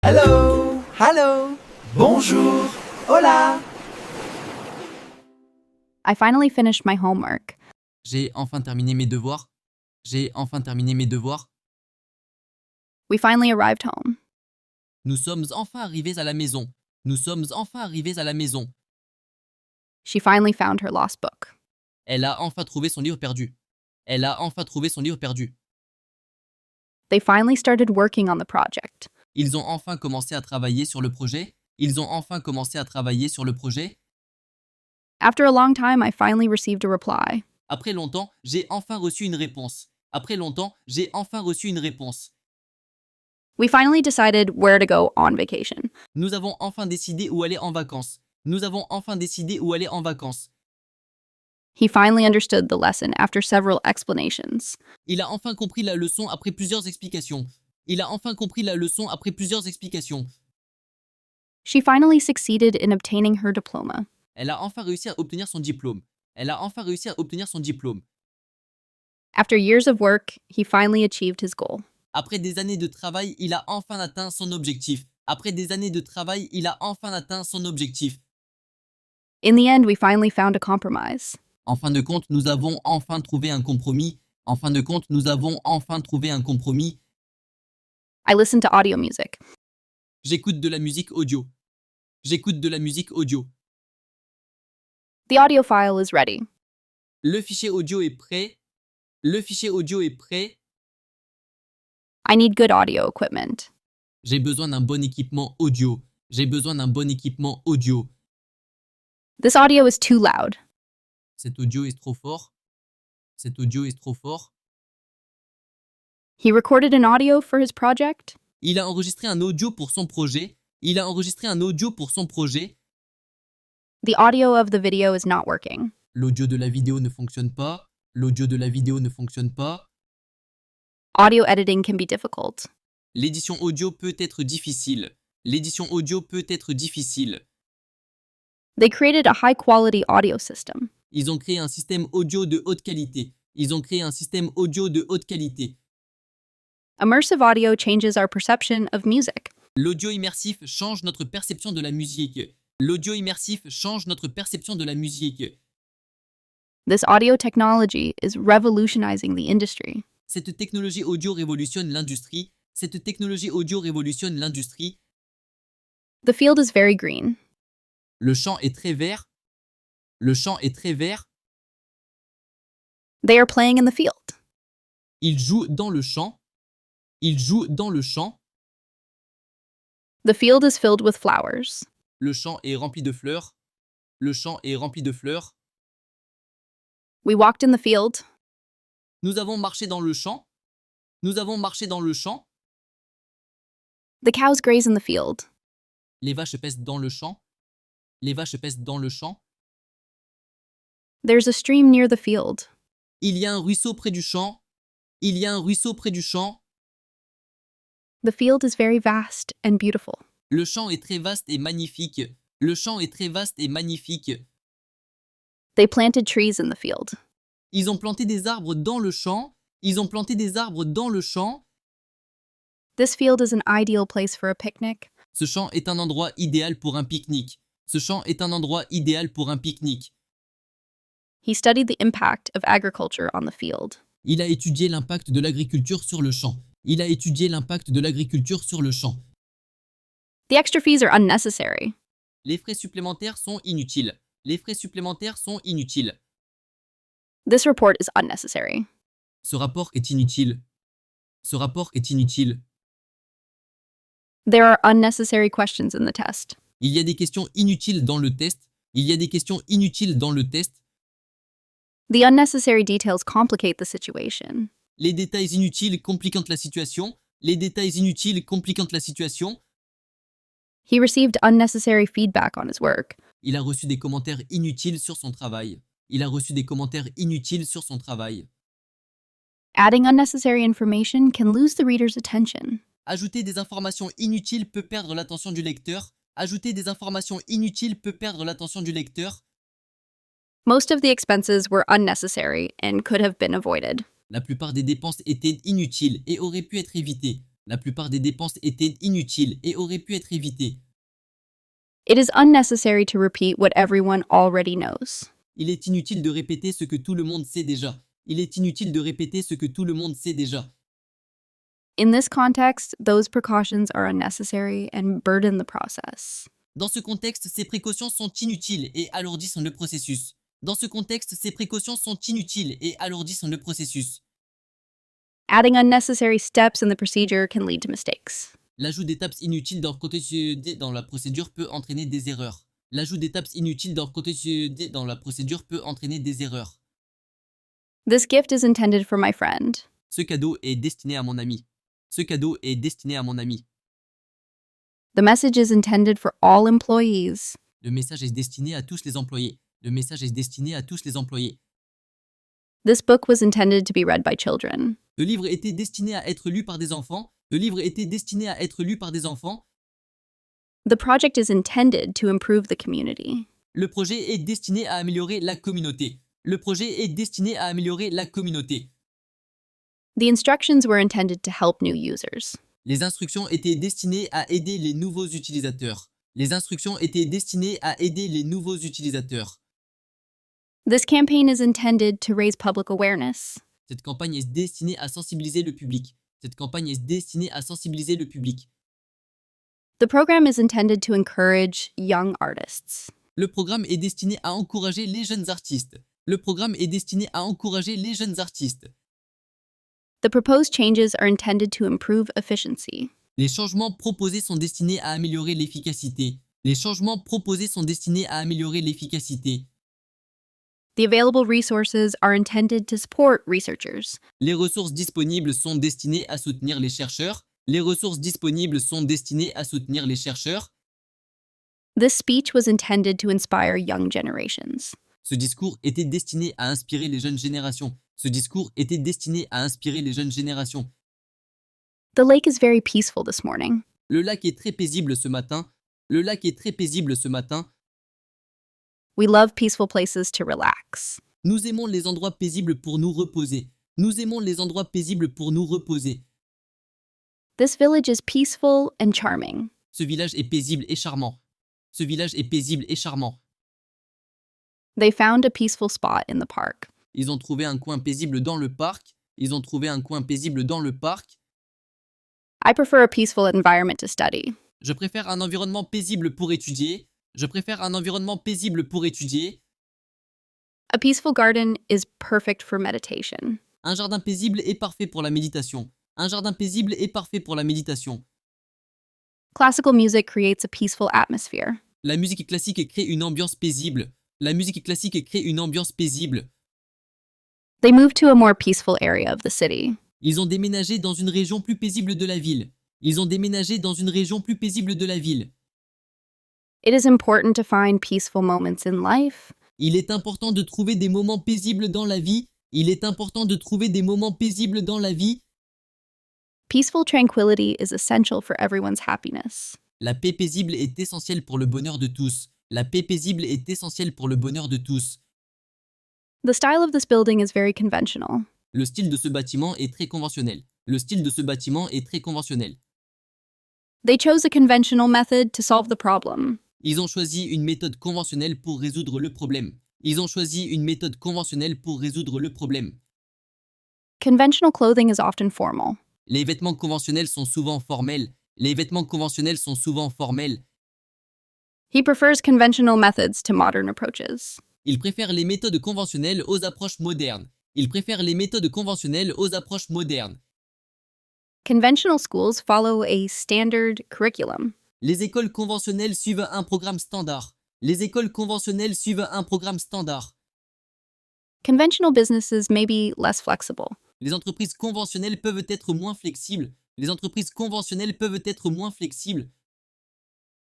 Hello, hello, bonjour, hola. I finally finished my homework. J'ai enfin terminé mes devoirs. J'ai enfin terminé mes devoirs. We finally arrived home. Nous sommes enfin arrivés à la maison. Nous sommes enfin arrivés à la maison. She finally found her lost book. Elle a enfin trouvé son livre perdu. Elle a enfin trouvé son livre perdu. They finally started working on the project. Ils ont enfin commencé à travailler sur le projet. Ils ont enfin commencé à travailler sur le projet. After a long time, I finally received a reply. Après longtemps, j'ai enfin reçu une réponse. Après longtemps, j'ai enfin reçu une réponse. We finally decided where to go on vacation. Nous avons enfin décidé où aller en vacances. Nous avons enfin décidé où aller en vacances. He finally understood the lesson after several explanations. Il a enfin compris la leçon après plusieurs explications. Il a enfin compris la leçon après plusieurs explications. She finally succeeded in obtaining her diploma. Elle a enfin réussi à obtenir son diplôme. Elle a enfin réussi à obtenir son diplôme. After years of work, he finally achieved his goal. Après des années de travail, il a enfin atteint son objectif. Après des années de travail, il a enfin atteint son objectif. In the end, we finally found a compromise. En fin de compte, nous avons enfin trouvé un compromis. En fin de compte, nous avons enfin trouvé un compromis. I listened to audio music. J'écoute de la musique audio. J'écoute de la musique audio. The audio file is ready. Le fichier audio est prêt. Le fichier audio est prêt. I need good audio equipment. J'ai besoin d'un bon équipement audio. J'ai besoin d'un bon équipement audio. This audio is too loud. Cet audio est trop fort. Cet audio est trop fort. He recorded an audio for his project. Il a enregistré un audio pour son projet. Il a enregistré un audio pour son projet. The audio of the video is not working. L'audio de la vidéo ne fonctionne pas. L'audio de la vidéo ne fonctionne pas. Audio editing can be difficult. L'édition audio peut être difficile. L'édition audio peut être difficile. They created a high quality audio system. Ils ont créé un système audio de haute qualité. Ils ont créé un système audio de haute qualité. Immersive audio changes our perception of music. L'audio immersif change notre perception de la musique. L'audio immersif change notre perception de la musique. This audio technology is revolutionizing the industry. Cette technologie audio révolutionne l'industrie. Cette technologie audio révolutionne l'industrie. The field is very green. Le champ est très vert. Le champ est très vert. They are playing in the field. Il joue dans le champ. Il joue dans le champ. The field is filled with flowers. Le champ est rempli de fleurs. Le champ est rempli de fleurs. We walked in the field. Nous avons marché dans le champ. Nous avons marché dans le champ. The cows graze in the field. Les vaches paissent dans le champ. Les vaches paissent dans le champ. There's a stream near the field. Il y a un ruisseau près du champ. Il y a un ruisseau près du champ. The field is very vast and beautiful. Le champ est très vaste et magnifique. Le champ est très vaste et magnifique. They planted trees in the field. Ils ont planté des arbres dans le champ. Ils ont planté des arbres dans le champ. This field is an ideal place for a picnic. Ce champ est un endroit idéal pour un pique-nique. Ce champ est un endroit idéal pour un pique-nique. He studied the impact of agriculture on the field. Il a étudié l'impact de l'agriculture sur le champ. Il a étudié l'impact de l'agriculture sur le champ. The extra fees are unnecessary. Les frais supplémentaires sont inutiles. Les frais supplémentaires sont inutiles. This report is unnecessary. Ce rapport est inutile. Ce rapport est inutile. There are unnecessary questions in the test. Il y a des questions inutiles dans le test. Il y a des questions inutiles dans le test. The unnecessary details complicate the situation. Les détails inutiles compliquent la situation. Les détails inutiles compliquent la situation. He received unnecessary feedback on his work. Il a reçu des commentaires inutiles sur son travail. Il a reçu des commentaires inutiles sur son travail. Adding unnecessary information can lose the reader's attention. Ajouter des informations inutiles peut perdre l'attention du lecteur. Ajouter des informations inutiles peut perdre l'attention du lecteur. Most of the expenses were unnecessary and could have been avoided. La plupart des dépenses étaient inutiles et auraient pu être évitées. La plupart des dépenses étaient inutiles et auraient pu être évitées. It is unnecessary to repeat what everyone already knows. Il est inutile de répéter ce que tout le monde sait déjà. Il est inutile de répéter ce que tout le monde sait déjà. In this context, those precautions are unnecessary and burden the process. Dans ce contexte, ces précautions sont inutiles et alourdissent le processus. Dans ce contexte, ces précautions sont inutiles et alourdissent le processus. Adding unnecessary steps in the procedure can lead to mistakes. L'ajout d'étapes inutiles dans la procédure peut entraîner des erreurs. L'ajout d'étapes inutiles dans la procédure peut entraîner des erreurs. This gift is intended for my friend. Ce cadeau est destiné à mon ami. Ce cadeau est destiné à mon ami. The message is intended for all employees. Le message est destiné à tous les employés. Le message est destiné à tous les employés. This book was intended to be read by children. Le livre était destiné à être lu par des enfants. Le livre était destiné à être lu par des enfants. The project is intended to improve the community. Le projet est destiné à améliorer la communauté. Le projet est destiné à améliorer la communauté. The instructions were intended to help new users. Les instructions étaient destinées à aider les nouveaux utilisateurs. Les instructions étaient destinées à aider les nouveaux utilisateurs. This campaign is intended to raise public awareness. Cette campagne est destinée à sensibiliser le public. Cette campagne est destinée à sensibiliser le public. The program is intended to encourage young artists. Le programme est destiné à encourager les jeunes artistes. Le programme est destiné à encourager les jeunes artistes. The proposed changes are intended to improve efficiency. Les changements proposés sont destinés à améliorer l'efficacité. Les changements proposés sont destinés à améliorer l'efficacité. The available resources are intended to support researchers. Les ressources disponibles sont destinées à soutenir les chercheurs. Les ressources disponibles sont destinées à soutenir les chercheurs. This speech was intended to inspire young generations. Ce discours était destiné à inspirer les jeunes générations. Ce discours était destiné à inspirer les jeunes générations. The lake is very peaceful this morning. Le lac est très paisible ce matin. Le lac est très paisible ce matin. We love peaceful places to relax. Nous aimons les endroits paisibles pour nous reposer. Nous aimons les endroits paisibles pour nous reposer. This village is peaceful and charming. Ce village est paisible et charmant. Ce village est paisible et charmant. They found a peaceful spot in the park. Ils ont trouvé un coin paisible dans le parc. Ils ont trouvé un coin paisible dans le parc. I prefer a peaceful environment to study. Je préfère un environnement paisible pour étudier. Je préfère un environnement paisible pour étudier. A peaceful garden is perfect for meditation. Un jardin paisible est parfait pour la méditation. Un jardin paisible est parfait pour la méditation. Classical music creates a peaceful atmosphere. La musique classique crée une ambiance paisible. La musique classique crée une ambiance paisible. They moved to a more peaceful area of the city. Ils ont déménagé dans une région plus paisible de la ville. Ils ont déménagé dans une région plus paisible de la ville. It is important to find peaceful moments in life. Il est important de trouver des moments paisibles dans la vie. Il est important de trouver des moments paisibles dans la vie. Peaceful tranquility is essential for everyone's happiness. La paix paisible est essentielle pour le bonheur de tous. La paix paisible est essentielle pour le bonheur de tous. The style of this building is very conventional. Le style de ce bâtiment est très conventionnel. Le style de ce bâtiment est très conventionnel. They chose a conventional method to solve the problem. Ils ont choisi une méthode conventionnelle pour résoudre le problème. Ils ont choisi une méthode conventionnelle pour résoudre le problème. Conventional clothing is often formal. Les vêtements conventionnels sont souvent formels. Les vêtements conventionnels sont souvent formels. He prefers conventional methods to modern approaches. Il préfère les méthodes conventionnelles aux approches modernes. Il préfère les méthodes conventionnelles aux approches modernes. Conventional schools follow a standard curriculum. Les écoles conventionnelles suivent un programme standard. Les écoles conventionnelles suivent un programme standard. Conventional businesses may be less flexible. Les entreprises conventionnelles peuvent être moins flexibles. Les entreprises conventionnelles peuvent être moins flexibles.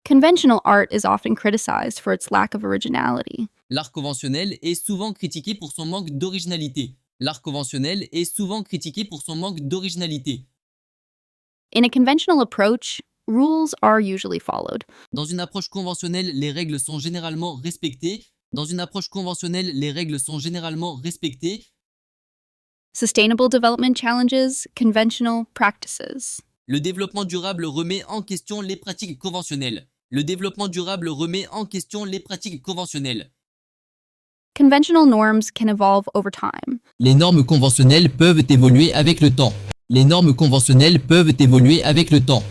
Conventional art is often criticized for its lack of originality. L'art conventionnel est souvent critiqué pour son manque d'originalité. L'art conventionnel est souvent critiqué pour son manque d'originalité. In a conventional approach, rules are usually followed. Dans une approche conventionnelle, les règles sont généralement respectées. Dans une approche conventionnelle, les règles sont généralement respectées. Sustainable development challenges conventional practices. Le développement durable remet en question les pratiques conventionnelles. Le développement durable remet en question les pratiques conventionnelles. Conventional norms can evolve over time. Les normes conventionnelles peuvent évoluer avec le temps. Les normes conventionnelles peuvent évoluer avec le temps.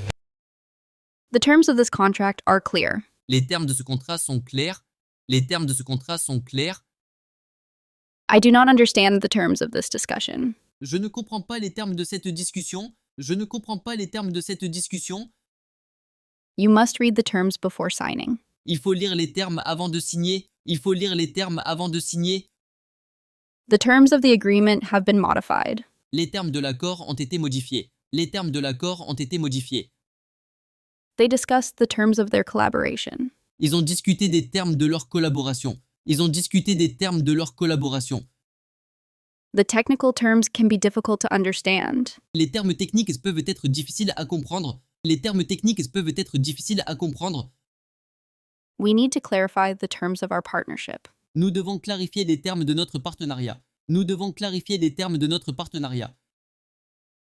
The terms of this contract are clear. Les termes de ce contrat sont clairs. Les termes de ce contrat sont clairs. I do not understand the terms of this discussion. Je ne comprends pas les termes de cette discussion. Je ne comprends pas les termes de cette discussion. You must read the terms before signing. Il faut lire les termes avant de signer. Il faut lire les termes avant de signer. The terms of the agreement have been modified. Les termes de l'accord ont été modifiés. Les termes de l'accord ont été modifiés. They discussed the terms of their collaboration. Ils ont discuté des termes de leur collaboration. Ils ont discuté des termes de leur collaboration. The technical terms can be difficult to understand. Les termes techniques peuvent être difficiles à comprendre. Les termes techniques peuvent être difficiles à comprendre. We need to clarify the terms of our partnership. Nous devons clarifier les termes de notre partenariat. Nous devons clarifier les termes de notre partenariat.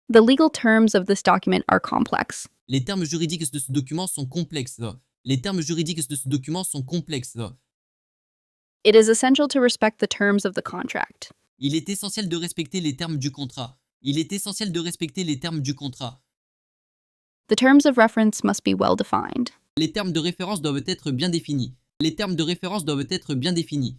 The legal terms of this document are complex. Les termes juridiques de ce document sont complexes. Les termes juridiques de ce document sont complexes. It is essential to respect the terms of the contract. Il est essentiel de respecter les termes du contrat. Il est essentiel de respecter les termes du contrat. The terms of reference must be well defined. Les termes de référence doivent être bien définis. Les termes de référence doivent être bien définis.